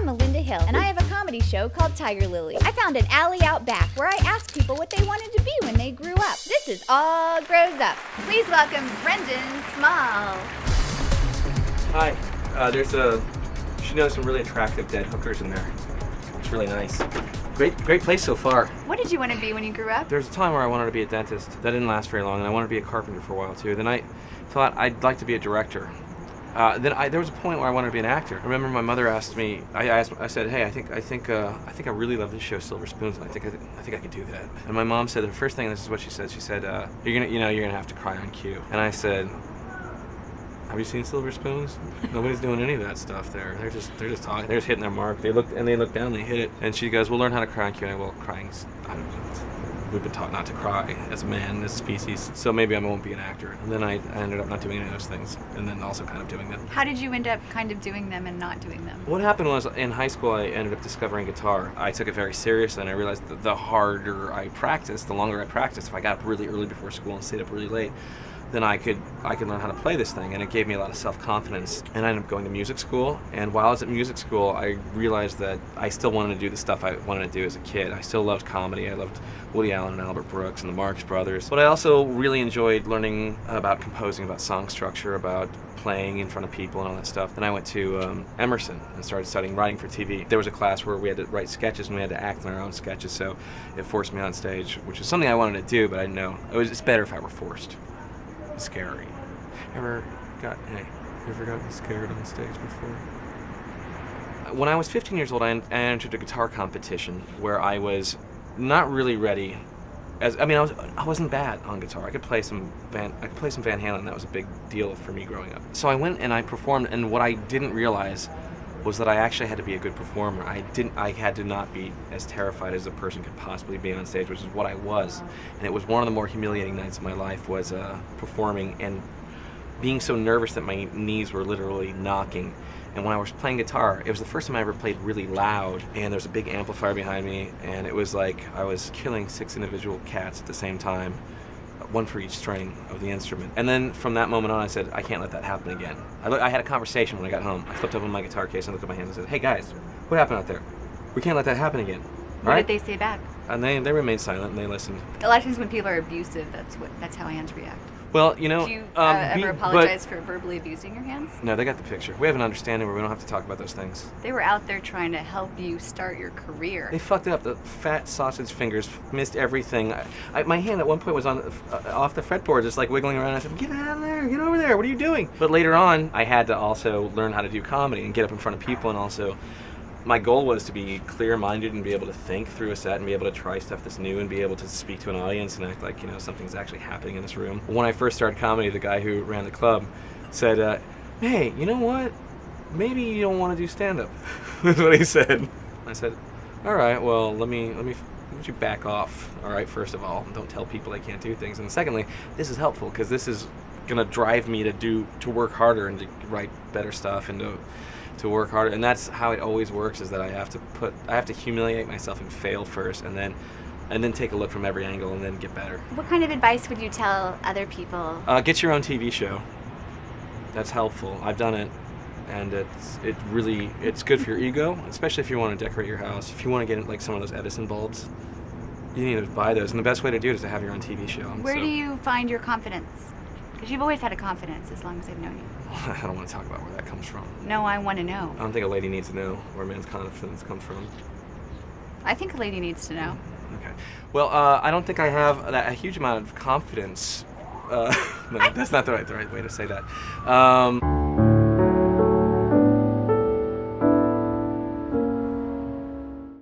I'm Melinda Hill, and I have a comedy show called Tiger Lily. I found an alley out back where I asked people what they wanted to be when they grew up. This is all Growz Up. Please welcome Brendon Small. Hi. She knows some really attractive dead hookers in there. It's really nice. Great place so far. What did you want to be when you grew up? There's a time where I wanted to be a dentist. That didn't last very long, and I wanted to be a carpenter for a while too. Then I thought I'd like to be a director. There was a point where I wanted to be an actor. I remember my mother asked me. I said, "Hey, I think I really love this show, Silver Spoons, and I think I could do that." And my mom said the first thing. This is what she said. She said, "You're gonna have to cry on cue." And I said, "Have you seen Silver Spoons? Nobody's doing any of that stuff there. They're just talking. They're just hitting their mark. They look down, they hit it." And she goes, "We'll learn how to cry on cue." And I go, "Well, crying's, I don't know. We've been taught not to cry as a man, as a species. So maybe I won't be an actor." And then I ended up not doing any of those things, and then also kind of doing them. How did you end up kind of doing them and not doing them? What happened was, in high school, I ended up discovering guitar. I took it very seriously, and I realized that the harder I practiced, the longer I practiced, if I got up really early before school and stayed up really late, then I could learn how to play this thing, and it gave me a lot of self-confidence. And I ended up going to music school, and while I was at music school, I realized that I still wanted to do the stuff I wanted to do as a kid. I still loved comedy. I loved Woody Allen and Albert Brooks and the Marx Brothers. But I also really enjoyed learning about composing, about song structure, about playing in front of people and all that stuff. Then I went to Emerson and started studying writing for TV. There was a class where we had to write sketches and we had to act in our own sketches, so it forced me on stage, which is something I wanted to do, but I didn't know. It's better if I were forced. Scary. Ever gotten scared on stage before? When I was 15 years old, I entered a guitar competition where I was not really ready. I wasn't bad on guitar. I could play some Van Halen. That was a big deal for me growing up. So I went and I performed, and what I didn't realize was that I actually had to be a good performer. I had to not be as terrified as a person could possibly be on stage, which is what I was. And it was one of the more humiliating nights of my life, was performing and being so nervous that my knees were literally knocking. And when I was playing guitar, it was the first time I ever played really loud, and there was a big amplifier behind me, and it was like I was killing 6 individual cats at the same time, one for each string of the instrument. And then from that moment on, I said, I can't let that happen again. I had a conversation when I got home. I flipped open my guitar case and looked at my hands and said, "Hey guys, what happened out there? We can't let that happen again." What did they say back? And they remained silent and they listened. A lot of times when people are abusive, that's how hands react. Well, Did you ever apologize for verbally abusing your hands? No, they got the picture. We have an understanding where we don't have to talk about those things. They were out there trying to help you start your career. They fucked it up. The fat sausage fingers missed everything. My hand at one point was on off the fretboard, just like wiggling around. I said, "Get out of there! Get over there! What are you doing?" But later on, I had to also learn how to do comedy and get up in front of people, and also my goal was to be clear-minded and be able to think through a set and be able to try stuff that's new and be able to speak to an audience and act like, something's actually happening in this room. When I first started comedy, the guy who ran the club said, "Hey, you know what? Maybe you don't want to do stand-up." That's what he said. I said, "All right, well, let me you back off. All right, first of all, don't tell people they can't do things. And secondly, this is helpful because this is gonna drive me to work harder and to write better stuff and to work harder." And that's how it always works, is that I have to humiliate myself and fail first, and then take a look from every angle and then get better. What kind of advice would you tell other people? Get your own TV show. That's helpful. I've done it, and it's good for your ego, especially if you want to decorate your house. If you want to get like some of those Edison bulbs, you need to buy those, and the best way to do it is to have your own TV show. Where do you find your confidence? Because you've always had a confidence as long as I've known you. I don't want to talk about where that comes from. No, I want to know. I don't think a lady needs to know where a man's confidence comes from. I think a lady needs to know. Okay. Well, I don't think I have a huge amount of confidence. No, that's not the right way to say that.